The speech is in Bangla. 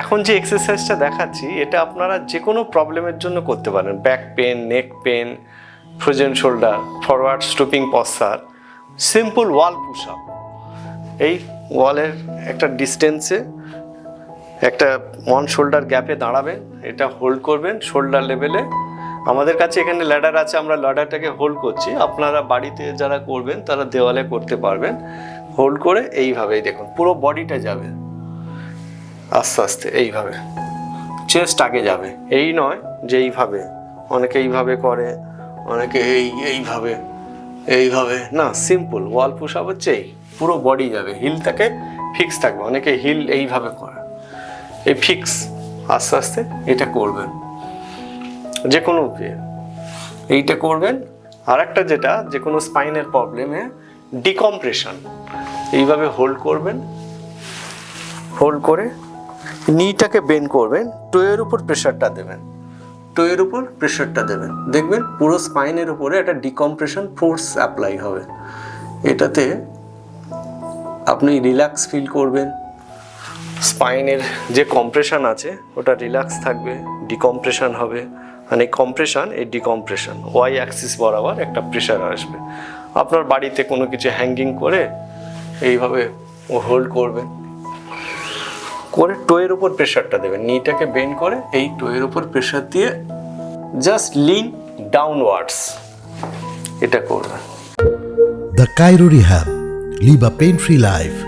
এখন যে এক্সারসাইজটা দেখাচ্ছি এটা আপনারা যে কোনো প্রবলেমের জন্য করতে পারেন, back pain, neck pain, frozen shoulder, forward stooping posture, simple wall push up. এই ওয়ালের একটা ডিস্টেন্সে একটা ওয়ান শোল্ডার গ্যাপে দাঁড়াবেন, এটা হোল্ড করবেন শোল্ডার লেভেলে। আমাদের কাছে এখানে ল্যাডার আছে, আমরা ল্যাডারটাকে হোল্ড করছি, আপনারা বাড়িতে যারা করবেন তারা দেওয়ালে করতে পারবেন। হোল্ড করে এইভাবেই দেখুন পুরো বডিটা যাবে আস্তে আস্তে, এইভাবে চেস্ট আগে যাবে, এই নয় যে এইভাবে, অনেকে এইভাবে করে, অনেকে এইভাবে এইভাবে না, সিম্পল ওয়াল পুশ আপ হচ্ছে এই পুরো বডি যাবে, হিলটাকে ফিক্স থাকবে, অনেকে হিল এইভাবে করে, এই ফিক্স আস্তে আস্তে এটা করবেন যে কোনো এইটা করবেন। আর একটা যেটা যে কোনো স্পাইনের প্রবলেমে ডিকম্প্রেশন, এইভাবে হোল্ড করবেন, হোল্ড করে নিটাকে বেন্ড করবেন, টোয়ের উপর প্রেশারটা দেবেন, টোয়ের উপর প্রেশারটা দেবেন, দেখবেন পুরো স্পাইনের উপরে একটা ডিকম্প্রেশন ফোর্স অ্যাপ্লাই হবে। এটাতে আপনি রিল্যাক্স ফিল করবেন, স্পাইনের যে কম্প্রেশন আছে ওটা রিল্যাক্স থাকবে, ডিকম্প্রেশন হবে, মানে কম্প্রেশন এই ডিকম্প্রেশন, ওয়াই অ্যাক্সিস বরাবর একটা প্রেশার আসবে। আপনার বাড়িতে কোনো কিছু হ্যাঙ্গিং করে এইভাবে হোল্ড করবেন, করে টোয়ের উপর প্রেশারটা দেবেন, নিটাকে বেন্ড করে এই টোয়ের উপর প্রেশার দিয়ে জাস্ট লিন ডাউনওয়ার্ডস এটা করবেন। The Cairo Rehab. Live a pain-free life.